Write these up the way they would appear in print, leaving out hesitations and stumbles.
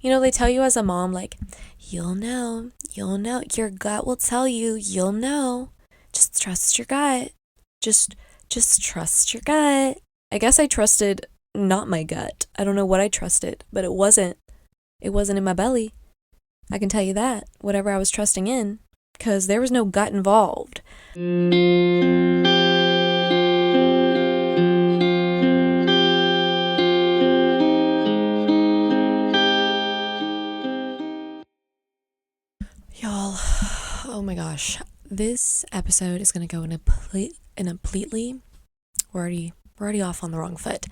They tell you as a mom, like, you'll know, your gut will tell you, you'll know. Just trust your gut. Just trust your gut. I guess I trusted not my gut. I don't know what I trusted, but it wasn't in my belly. I can tell you that, whatever I was trusting in, because there was no gut involved. Y'all, oh my gosh, this episode is going to go in a completely, we're already off on the wrong foot.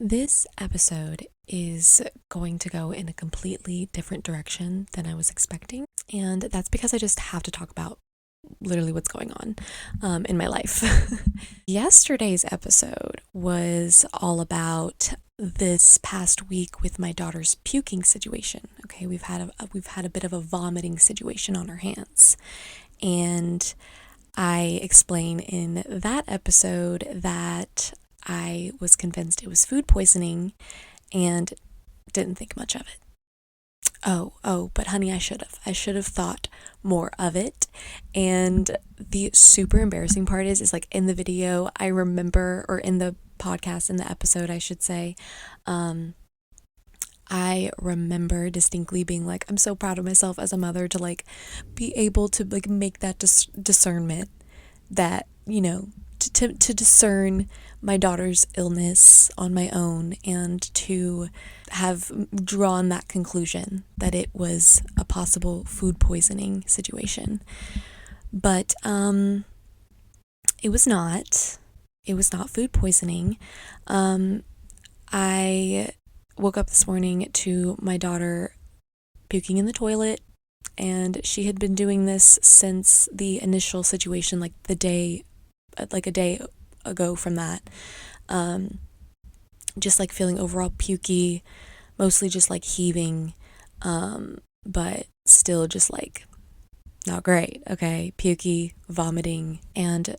This episode is going to go in a completely different direction than I was expecting, and that's because I just have to talk about literally what's going on in my life. Yesterday's episode was all about this past week with my daughter's puking situation. Okay, we've had a bit of a vomiting situation on our hands, and I explain in that episode that I was convinced it was food poisoning and didn't think much of it. Oh, but honey, I should have thought more of it. And the super embarrassing part is like in the video, I remember, or in the podcast, in the episode, I should say, I remember distinctly being like, I'm so proud of myself as a mother to like be able to like make that discernment that, to discern my daughter's illness on my own and to have drawn that conclusion that it was a possible food poisoning situation. But it was not food poisoning. I woke up this morning to my daughter puking in the toilet, and she had been doing this since the initial situation, like a day ago from that. Just like feeling overall pukey, mostly just like heaving, but still just like not great. Okay, pukey, vomiting, and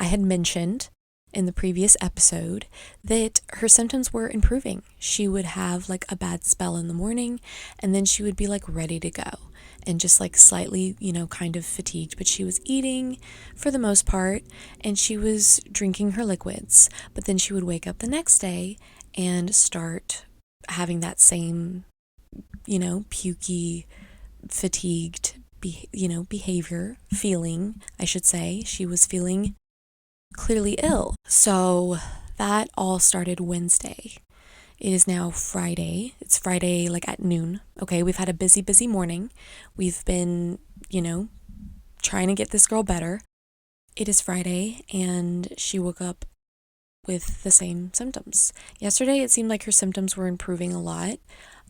I had mentioned in the previous episode that her symptoms were improving. She would have like a bad spell in the morning, and then she would be like ready to go and just like slightly, kind of fatigued, but she was eating for the most part and she was drinking her liquids. But then she would wake up the next day and start having that same, pukey, fatigued, behavior, feeling, I should say. She was feeling clearly ill. So that all started Wednesday. It is now Friday. It's Friday like at noon. Okay, we've had a busy morning. We've been, trying to get this girl better. It is Friday and she woke up with the same symptoms. Yesterday it seemed like her symptoms were improving a lot,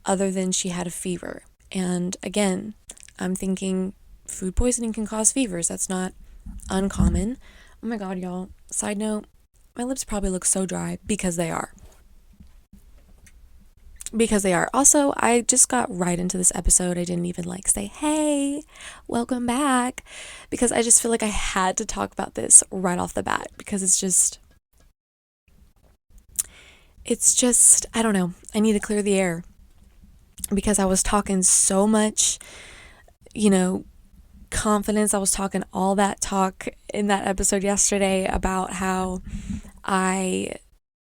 other than she had a fever. And again, I'm thinking food poisoning can cause fevers. That's not uncommon. Oh my god, y'all. Side note, my lips probably look so dry because they are. Also, I just got right into this episode. I didn't even say, hey, welcome back, because I just feel like I had to talk about this right off the bat, because it's just, I don't know. I need to clear the air, because I was talking so much, confidence. I was talking all that talk in that episode yesterday about how I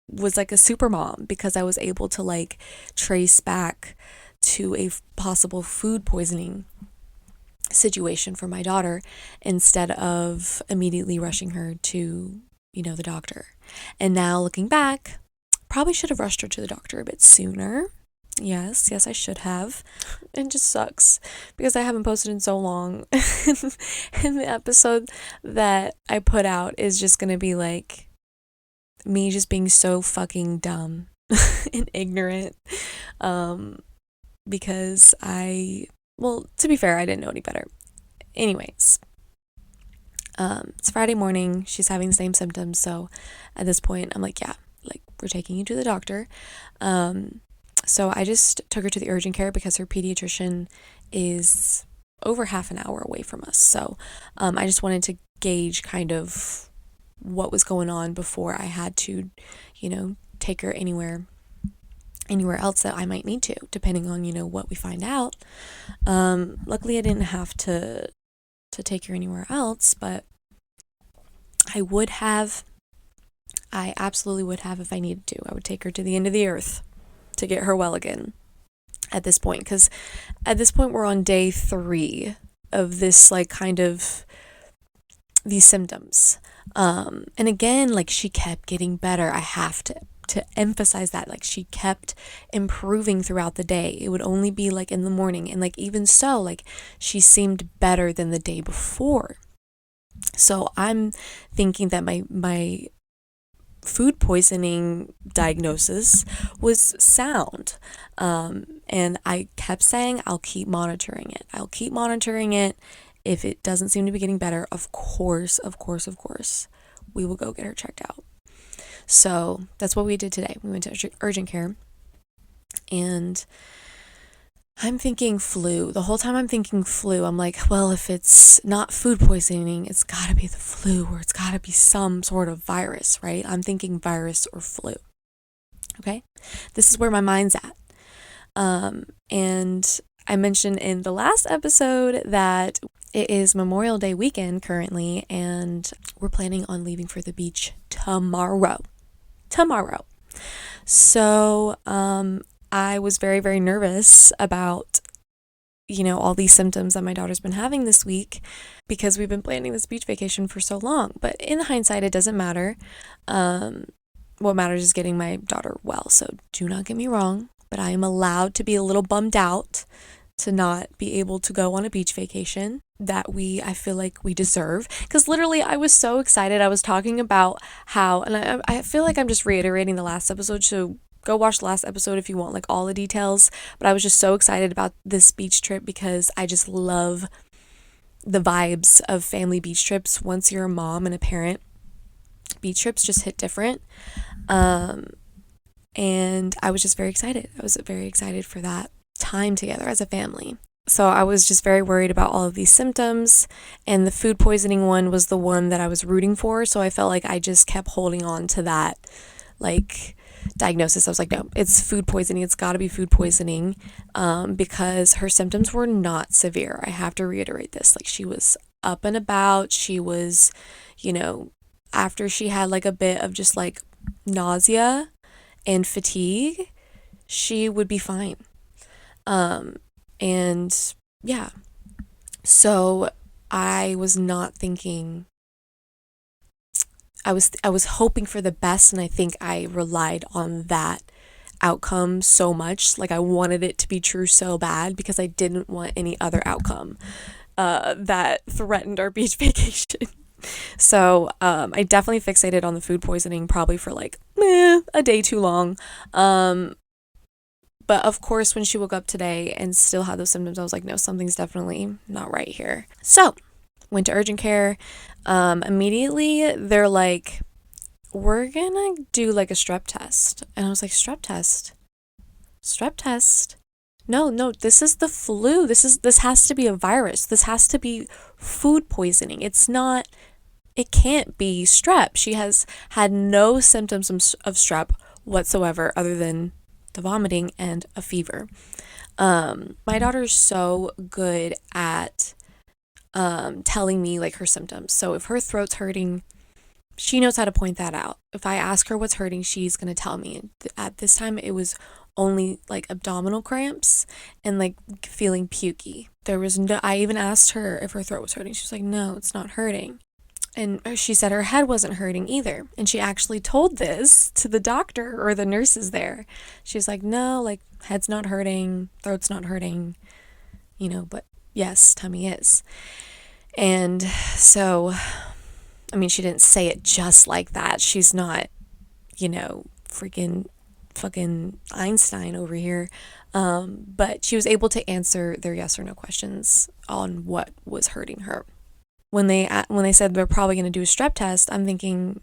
was like a super mom because I was able to trace back to a possible food poisoning situation for my daughter instead of immediately rushing her to, the doctor. And now looking back, probably should have rushed her to the doctor a bit sooner. Yes, I should have. It just sucks because I haven't posted in so long. And the episode that I put out is just going to be me just being so fucking dumb and ignorant. Because to be fair, I didn't know any better. Anyways, it's Friday morning. She's having the same symptoms. So at this point, I'm yeah, we're taking you to the doctor. So I just took her to the urgent care because her pediatrician is over half an hour away from us. So I just wanted to gauge kind of what was going on before I had to, take her anywhere anywhere else that I might need to, depending on, what we find out. Luckily I didn't have to take her anywhere else, but I absolutely would have if I needed to. I would take her to the end of the earth to get her well again at this point, because at this point we're on day 3 of this kind of these symptoms. And again, she kept getting better. I have to emphasize that, she kept improving throughout the day. It would only be in the morning, and even so, she seemed better than the day before. So I'm thinking that my food poisoning diagnosis was sound. And I kept saying, I'll keep monitoring it. If it doesn't seem to be getting better, of course, we will go get her checked out. So that's what we did today. We went to urgent care, and I'm thinking flu. The whole time I'm thinking flu. I'm like, well, if it's not food poisoning, it's gotta be the flu, or it's gotta be some sort of virus, right? I'm thinking virus or flu. Okay? This is where my mind's at. And I mentioned in the last episode that it is Memorial Day weekend currently, and we're planning on leaving for the beach tomorrow. So, I was very, very nervous about, all these symptoms that my daughter's been having this week, because we've been planning this beach vacation for so long. But in hindsight, it doesn't matter. What matters is getting my daughter well. So do not get me wrong, but I am allowed to be a little bummed out to not be able to go on a beach vacation that I feel like we deserve. Because literally, I was so excited. I was talking about how, and I feel like I'm just reiterating the last episode, so go watch the last episode if you want all the details. But I was just so excited about this beach trip because I just love the vibes of family beach trips. Once you're a mom and a parent, beach trips just hit different. And I was just very excited. I was very excited for that time together as a family. So I was just very worried about all of these symptoms, and the food poisoning one was the one that I was rooting for. So I felt like I just kept holding on to that diagnosis. I was like, no, it's food poisoning. It's got to be food poisoning, because her symptoms were not severe. I have to reiterate this. She was up and about. She was, after she had a bit of just nausea and fatigue, she would be fine. And yeah, so I was not thinking, I was hoping for the best, and I think I relied on that outcome so much. I wanted it to be true so bad because I didn't want any other outcome that threatened our beach vacation. So I definitely fixated on the food poisoning, probably for a day too long. But of course, when she woke up today and still had those symptoms, I was like, no, something's definitely not right here. So went to urgent care. Immediately they're like, we're gonna do a strep test. And I was like, strep test? No, this is the flu. This has to be a virus. This has to be food poisoning. It can't be strep. She has had no symptoms of strep whatsoever other than the vomiting and a fever. My daughter's so good at telling me her symptoms. So if her throat's hurting, she knows how to point that out. If I ask her what's hurting, she's going to tell me. At this time, it was only abdominal cramps and feeling pukey. I even asked her if her throat was hurting. She was like, no, it's not hurting. And she said her head wasn't hurting either. And she actually told this to the doctor or the nurses there. She was like, no, head's not hurting, throat's not hurting, but yes, tummy is. And so, she didn't say it just like that. She's not, freaking fucking Einstein over here. But she was able to answer their yes or no questions on what was hurting her. When they said they're probably going to do a strep test, I'm thinking,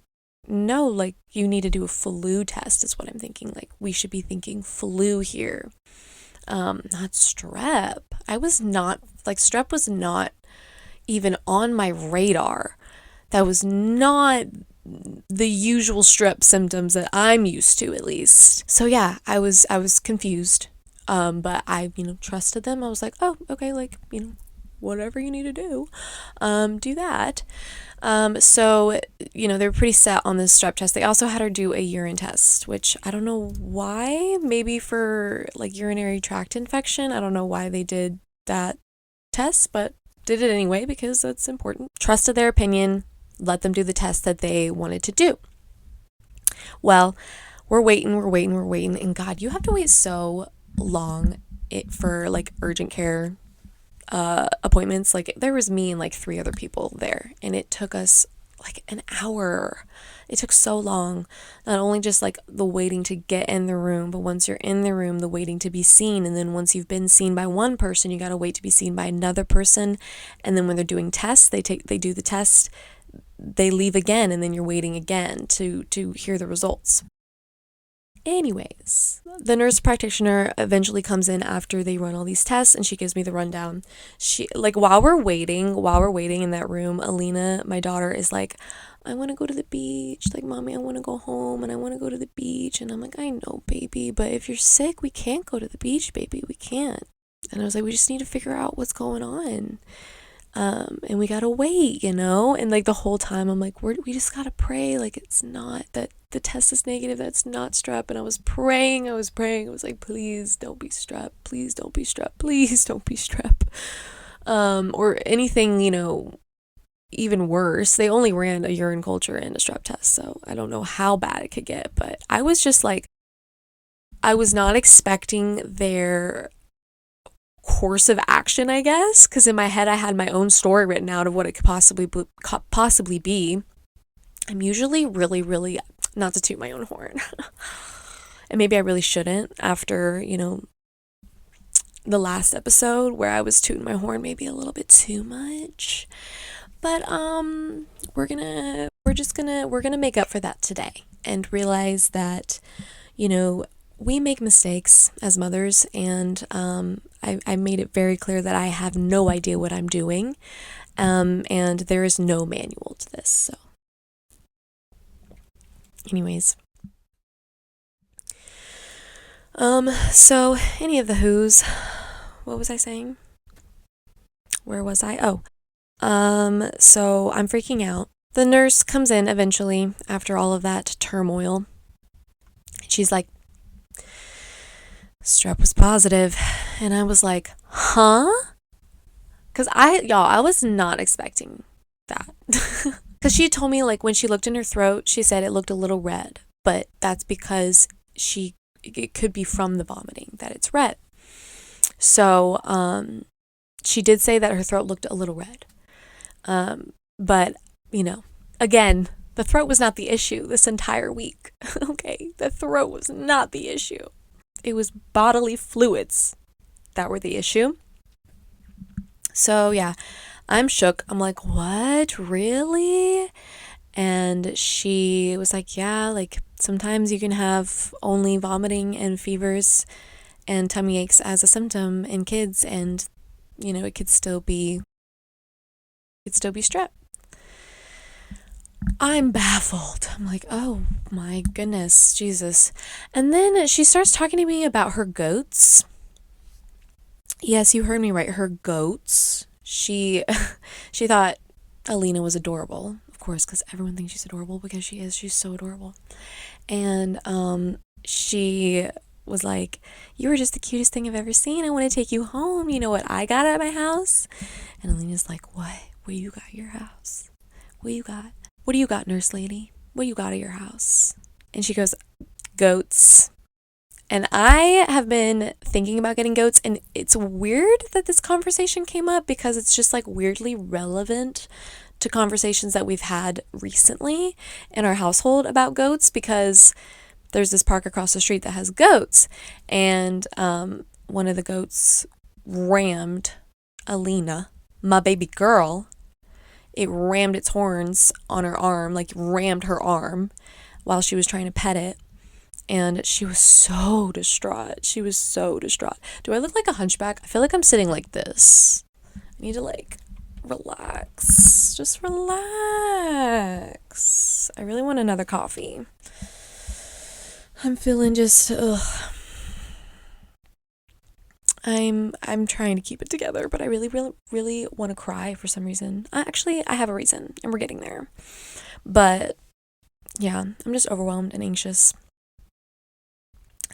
no, you need to do a flu test is what I'm thinking. We should be thinking flu here, not strep. I was not, strep was not even on my radar. That was not the usual strep symptoms that I'm used to, at least. So yeah, I was confused. But I, trusted them. I was like, oh, okay, like, whatever you need to do, do that. So, they were pretty set on this strep test. They also had her do a urine test, which I don't know why, maybe for like urinary tract infection. I don't know why they did that test, but did it anyway because that's important. Trusted their opinion, let them do the test that they wanted to do. Well, we're waiting, and God, you have to wait so long for like urgent care appointments. Like there was me and like 3 other people there, and it took us like an hour. It took so long, not only just like the waiting to get in the room, but once you're in the room, the waiting to be seen. And then once you've been seen by one person, you got to wait to be seen by another person. And then when they're doing tests, they do the test, they leave again, and then you're waiting again to hear the results. Anyways, the nurse practitioner eventually comes in after they run all these tests, and she gives me the rundown. She, like, while we're waiting in that room, Alina, my daughter, is like, I want to go to the beach. Like, Mommy, I want to go home and I want to go to the beach. And I'm like, I know, baby, but if you're sick, we can't go to the beach, baby. We can't. And I was like, we just need to figure out what's going on. And we gotta wait, and like the whole time I'm like, we just gotta pray, like it's not that the test is negative, that's not strep. And I was praying, I was like, please don't be strep, please don't be strep, please don't be strep, or anything, even worse. They only ran a urine culture and a strep test, so I don't know how bad it could get. But I was just like, I was not expecting their course of action, I guess, because in my head I had my own story written out of what it could possibly be. I'm usually really, really, not to toot my own horn, and maybe I really shouldn't after, the last episode where I was tooting my horn maybe a little bit too much. But we're gonna make up for that today and realize that, we make mistakes as mothers, and I made it very clear that I have no idea what I'm doing, and there is no manual to this. So, anyways, so any of the who's, what was I saying? Where was I? Oh, so I'm freaking out. The nurse comes in eventually after all of that turmoil. She's like, strep was positive. And I was like, huh? Because I was not expecting that. Because she told me, like, when she looked in her throat, she said it looked a little red. But that's because it could be from the vomiting that it's red. So she did say that her throat looked a little red. But, again, the throat was not the issue this entire week. Okay? The throat was not the issue. It was bodily fluids that were the issue. So, yeah, I'm shook. I'm like, what? Really? And she was like, yeah, like sometimes you can have only vomiting and fevers and tummy aches as a symptom in kids, and, it could still be strep. I'm baffled. I'm like, oh my goodness, Jesus. And then she starts talking to me about her goats. Yes, you heard me right. Her goats. She thought Alina was adorable, of course, because everyone thinks she's adorable because she is. She's so adorable. And she was like, you were just the cutest thing I've ever seen. I want to take you home. You know what I got at my house? And Alina's like, what? What you got at your house? What you got? What do you got, nurse lady? What you got at your house? And she goes, goats. And I have been thinking about getting goats, and it's weird that this conversation came up because it's just like weirdly relevant to conversations that we've had recently in our household about goats, because there's this park across the street that has goats, and one of the goats rammed Alina, my baby girl. It rammed its horns on her arm, like rammed her arm while she was trying to pet it. And she was so distraught. Do I look like a hunchback? I feel like I'm sitting like this. I need to relax. Just relax. I really want another coffee. I'm feeling just, I'm trying to keep it together, but I really, really, really want to cry for some reason. I have a reason, and we're getting there. But yeah, I'm just overwhelmed and anxious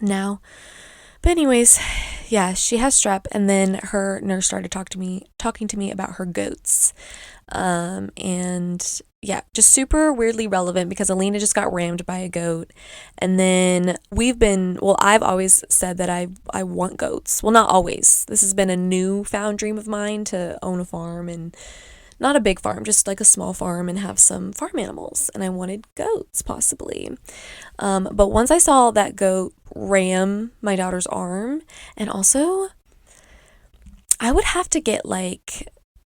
now. But anyways, yeah, she has strep, and then her nurse started talking to me about her goats. And yeah, just super weirdly relevant because Alina just got rammed by a goat. And then I've always said that I want goats. Well, not always. This has been a newfound dream of mine to own a farm, and not a big farm, just like a small farm, and have some farm animals. And I wanted goats, possibly. But once I saw that goat ram my daughter's arm, and also I would have to get like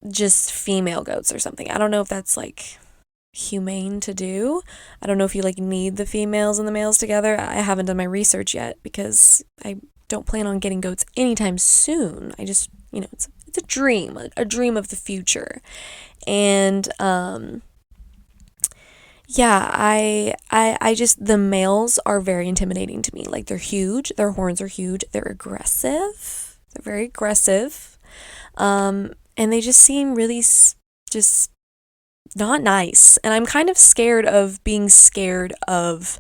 just female goats or something. I don't know if that's like humane to do. I don't know if you like need the females and the males together. I haven't done my research yet because I don't plan on getting goats anytime soon. I just, it's a dream of the future. And yeah, I just, the males are very intimidating to me. Like, they're huge, their horns are huge, they're very aggressive, and they just seem really just not nice. And I'm kind of scared of being scared of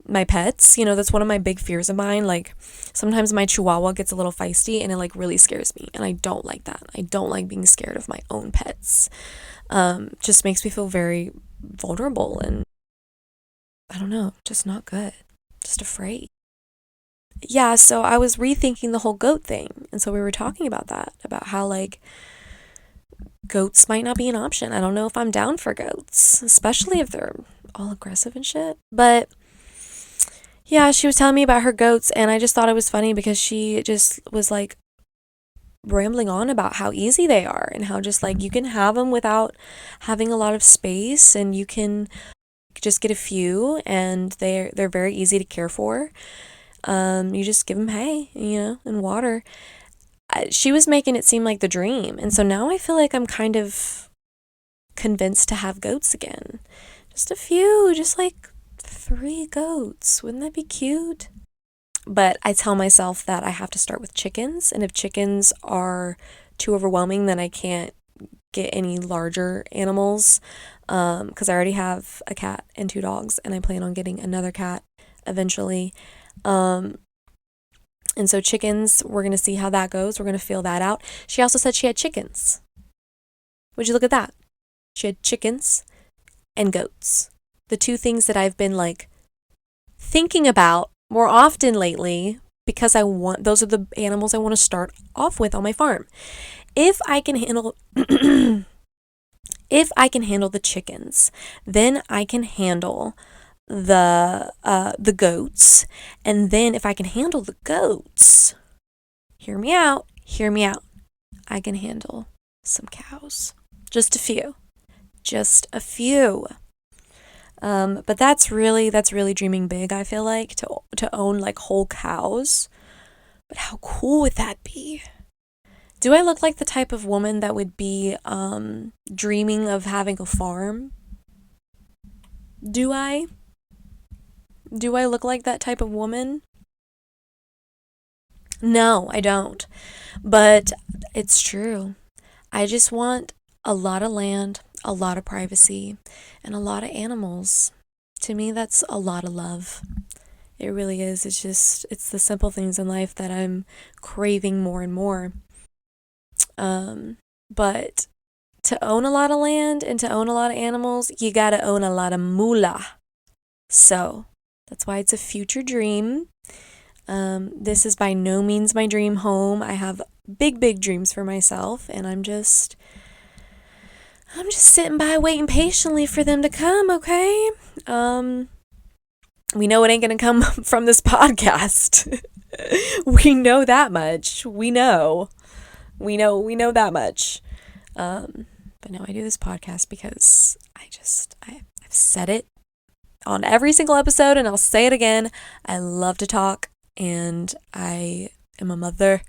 my pets. That's one of my big fears of mine. Like, sometimes my chihuahua gets a little feisty, and it like really scares me, and I don't like that. I don't like being scared of my own pets. Just makes me feel very vulnerable, and I don't know, just not good, just afraid. Yeah, so I was rethinking the whole goat thing, and so we were talking about that, about how like goats might not be an option. I don't know if I'm down for goats, especially if they're all aggressive and shit. But yeah, she was telling me about her goats, and I just thought it was funny because she just was like rambling on about how easy they are, and how just like you can have them without having a lot of space, and you can just get a few, and they're very easy to care for. You just give them hay, and water. She was making it seem like the dream, and so now I feel like I'm kind of convinced to have goats again. Just a few, just like 3 goats. Wouldn't that be cute? But I tell myself that I have to start with chickens, and if chickens are too overwhelming, then I can't get any larger animals, because I already have a cat and 2 dogs, and I plan on getting another cat eventually. And so chickens, we're going to see how that goes. We're going to feel that out. She also said she had chickens. Would you look at that? She had chickens and goats. The 2 things that I've been like thinking about more often lately, because those are the animals I want to start off with on my farm. If I can handle the chickens, then I can handle the goats. And then if I can handle the goats, hear me out, I can handle some cows. Just a few. But that's really dreaming big, I feel like, to own like whole cows. But how cool would that be? Do I look like the type of woman that would be dreaming of having a farm? Do I look like that type of woman? No, I don't. But it's true. I just want a lot of land, a lot of privacy, and a lot of animals. To me, that's a lot of love. It really is. It's the simple things in life that I'm craving more and more. But to own a lot of land and to own a lot of animals, you gotta own a lot of moolah. So that's why it's a future dream. This is by no means my dream home. I have big, big dreams for myself, and I'm just sitting by waiting patiently for them to come, okay? We know it ain't gonna come from this podcast. We know that much. We know that much. But no, I do this podcast because I've said it on every single episode, and I'll say it again. I love to talk, and I am a mother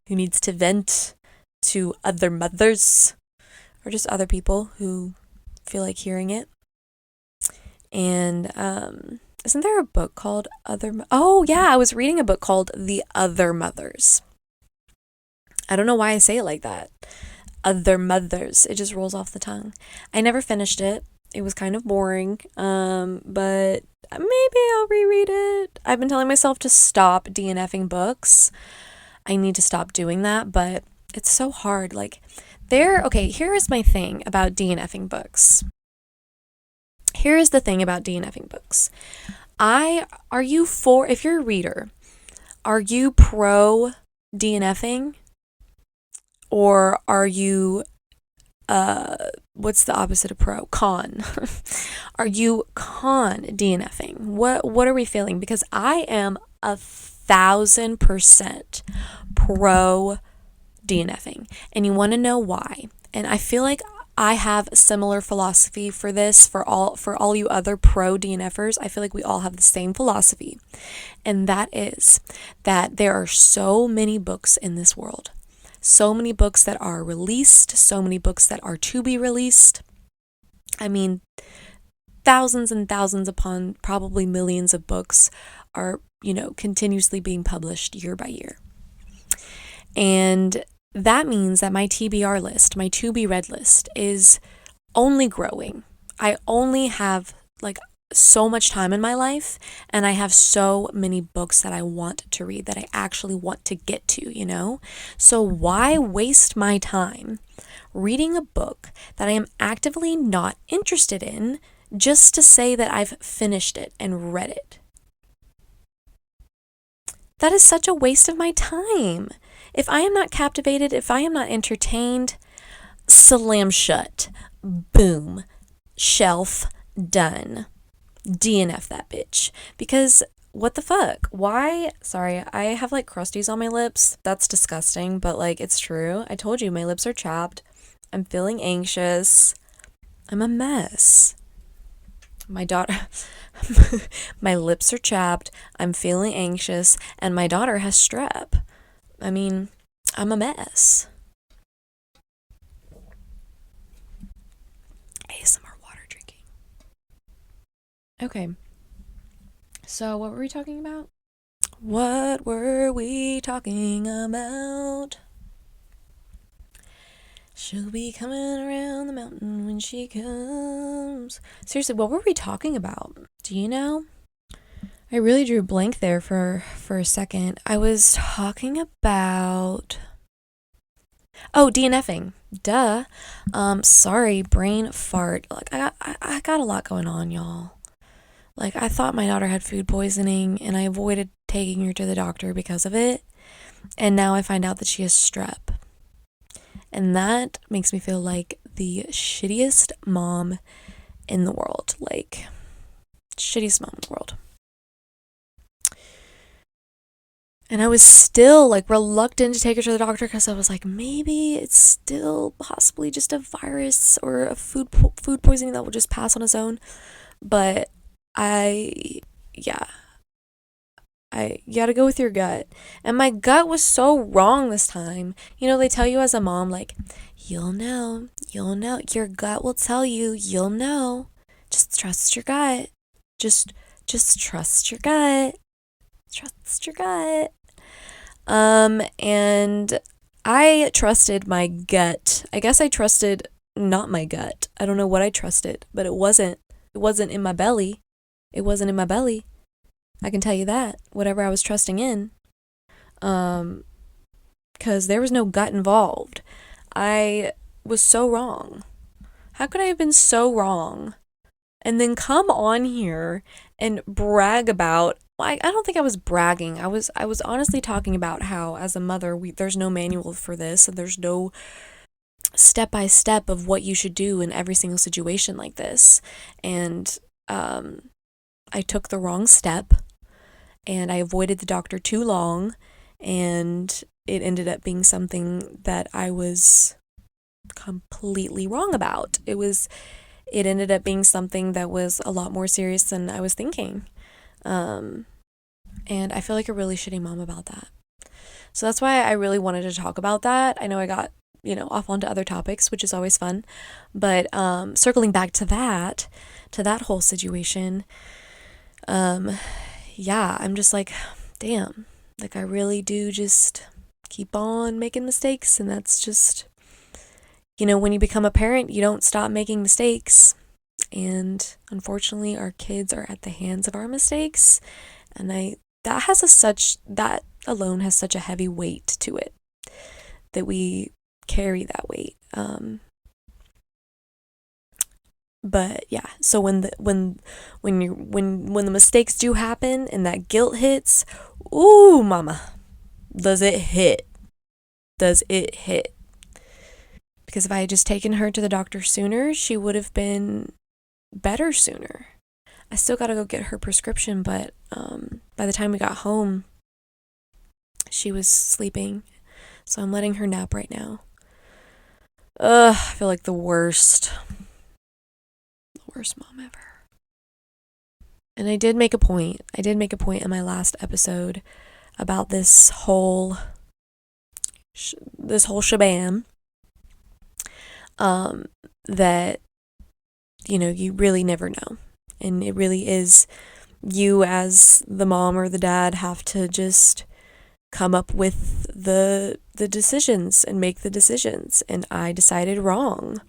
who needs to vent to other mothers. or just other people who feel like hearing it. And isn't there a book called Oh yeah, I was reading a book called The Other Mothers. I don't know why I say it like that. Other Mothers. It just rolls off the tongue. I never finished it. It was kind of boring. But maybe I'll reread it. I've been telling myself to stop DNFing books. I need to stop doing that, but it's so hard. Like, okay, here is my thing about DNFing books. Here is the thing about DNFing books. If you're a reader, are you pro DNFing? Or are you, what's the opposite of pro? Con. Are you con DNFing? What are we feeling? Because I am 1,000% pro DNFing. And you want to know why. And I feel like I have similar philosophy for this, for all you other pro DNFers. I feel like we all have the same philosophy. And that is that there are so many books in this world. So many books that are released, so many books that are to be released. I mean, thousands and thousands upon probably millions of books are, continuously being published year by year. And that means that my TBR list, my to be read list, is only growing. I only have so much time in my life, and I have so many books that I want to read, that I actually want to get to, So why waste my time reading a book that I am actively not interested in just to say that I've finished it and read it? That is such a waste of my time. If I am not captivated, if I am not entertained, slam shut. Boom. Shelf. Done. DNF that bitch. Because what the fuck? Why? Sorry, I have crusties on my lips. That's disgusting, but it's true. I told you my lips are chapped. I'm feeling anxious. I'm a mess. My daughter, my lips are chapped. I'm feeling anxious, and my daughter has strep. I mean, I'm a mess. ASMR. Okay, so what were we talking about? She'll be coming around the mountain when she comes. Seriously, what were we talking about? Do you know? I really drew a blank there for a second. I was talking about... Oh, DNFing. Duh. Sorry, brain fart. I got a lot going on, y'all. I thought my daughter had food poisoning, and I avoided taking her to the doctor because of it. And now I find out that she has strep. And that makes me feel like the shittiest mom in the world. Shittiest mom in the world. And I was still reluctant to take her to the doctor because I was like, maybe it's still possibly just a virus or a food poisoning that will just pass on its own. But you gotta go with your gut. And my gut was so wrong this time. They tell you as a mom, you'll know, your gut will tell you, you'll know. Just trust your gut. Just trust your gut. Trust your gut. And I trusted my gut. I guess I trusted not my gut. I don't know what I trusted, but it wasn't in my belly. It wasn't in my belly. I can tell you that. Whatever I was trusting in. Because there was no gut involved. I was so wrong. How could I have been so wrong? And then come on here and brag about... I don't think I was bragging. I was honestly talking about how, as a mother, there's no manual for this, and there's no step-by-step of what you should do in every single situation like this. And I took the wrong step, and I avoided the doctor too long, and it ended up being something that I was completely wrong about. It ended up being something that was a lot more serious than I was thinking. And I feel like a really shitty mom about that. So that's why I really wanted to talk about that. I know I got off onto other topics, which is always fun. But circling back to that whole situation, yeah, I'm just like, damn, like I really do just keep on making mistakes. And that's just, when you become a parent, you don't stop making mistakes. And unfortunately, our kids are at the hands of our mistakes. And that alone has such a heavy weight to it, that we carry that weight. But yeah, so when the mistakes do happen and that guilt hits, ooh, mama, does it hit? Because if I had just taken her to the doctor sooner, she would have been better sooner. I still gotta go get her prescription, but by the time we got home, she was sleeping, so I'm letting her nap right now. I feel like the worst mom ever. And I did make a point in my last episode about this whole shabam, that, you really never know. And it really is, you as the mom or the dad have to just come up with the decisions and make the decisions. And I decided wrong.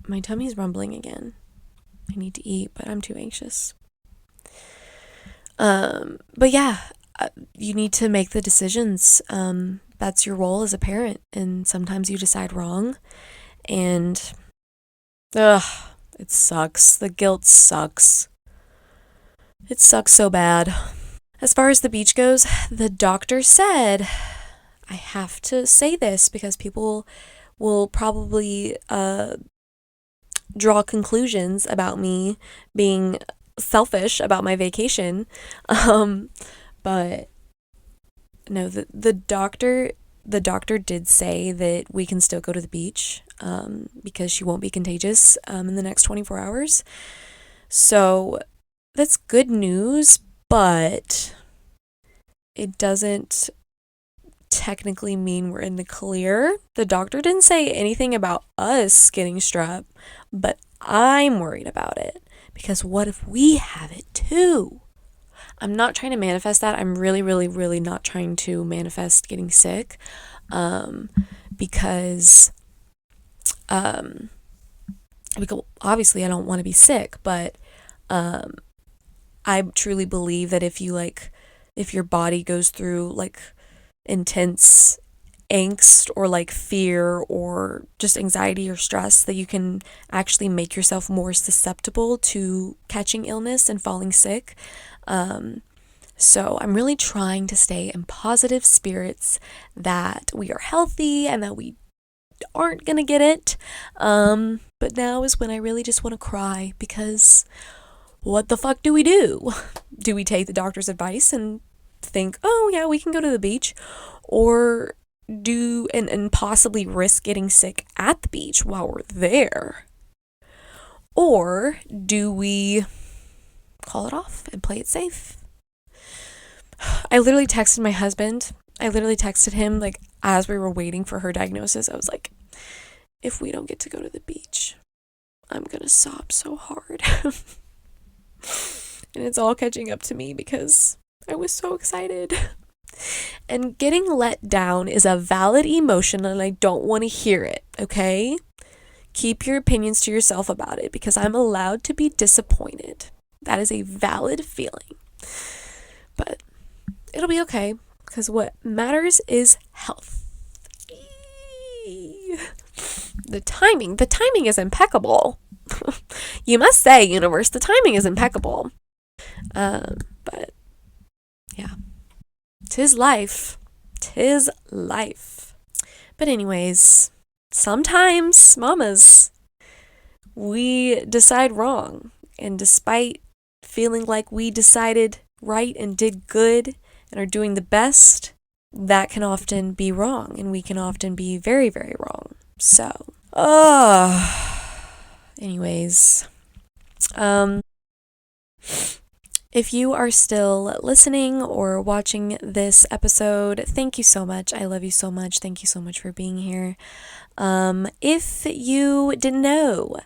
My tummy's rumbling again. I need to eat, but I'm too anxious. But yeah, you need to make the decisions. That's your role as a parent. And sometimes you decide wrong. And, it sucks. The guilt sucks. It sucks so bad. As far as the beach goes, the doctor said, I have to say this because people will probably draw conclusions about me being selfish about my vacation. But no, the doctor did say that we can still go to the beach, because she won't be contagious in the next 24 hours. So that's good news, but it doesn't technically mean we're in the clear. The doctor didn't say anything about us getting strep, but I'm worried about it, because what if we have it too? I'm not trying to manifest that. I'm really, really, really not trying to manifest getting sick, because obviously I don't want to be sick, but I truly believe that if your body goes through like intense angst or like fear or just anxiety or stress, that you can actually make yourself more susceptible to catching illness and falling sick. So I'm really trying to stay in positive spirits that we are healthy and that we aren't gonna get it. But now is when I really just want to cry, because what the fuck do we do? Do we take the doctor's advice and think, oh yeah, we can go to the beach, or and possibly risk getting sick at the beach while we're there? Or do we call it off and play it safe? I literally texted my husband. I literally texted him like as we were waiting for her diagnosis. I was like, if we don't get to go to the beach, I'm gonna sob so hard. And it's all catching up to me because I was so excited. And getting let down is a valid emotion, and I don't want to hear it, okay? Keep your opinions to yourself about it, because I'm allowed to be disappointed. That is a valid feeling. But it'll be okay, because what matters is health. The timing is impeccable. You must say, universe, the timing is impeccable. But yeah, 'tis life. But anyways, sometimes, mamas, we decide wrong. And despite feeling like we decided right and did good and are doing the best, that can often be wrong, and we can often be very, very wrong. So, anyways, If you are still listening or watching this episode, thank you so much. I love you so much. Thank you so much for being here. If you didn't know,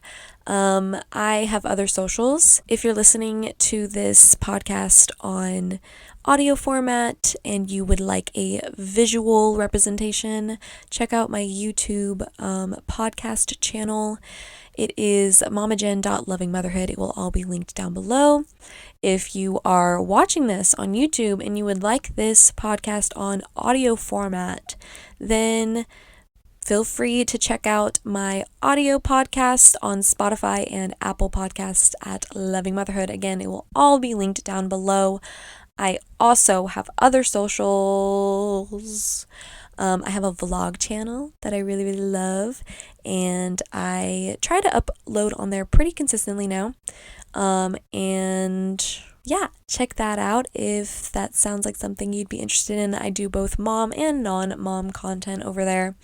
I have other socials. If you're listening to this podcast on audio format and you would like a visual representation, check out my YouTube podcast channel. It is mamajen.lovingmotherhood. It will all be linked down below. If you are watching this on YouTube and you would like this podcast on audio format, then feel free to check out my audio podcast on Spotify and Apple Podcasts at Loving Motherhood. Again, it will all be linked down below. I also have other socials. I have a vlog channel that I really, really love, and I try to upload on there pretty consistently now. And yeah, check that out if that sounds like something you'd be interested in. I do both mom and non-mom content over there.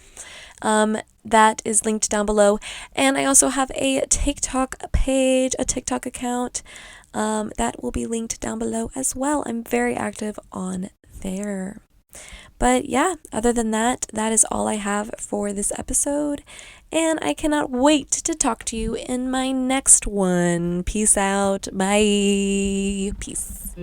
That is linked down below. And I also have a TikTok page, a TikTok account, that will be linked down below as well. I'm very active on there. But yeah, other than that, that is all I have for this episode. And I cannot wait to talk to you in my next one. Peace out. Bye. Peace.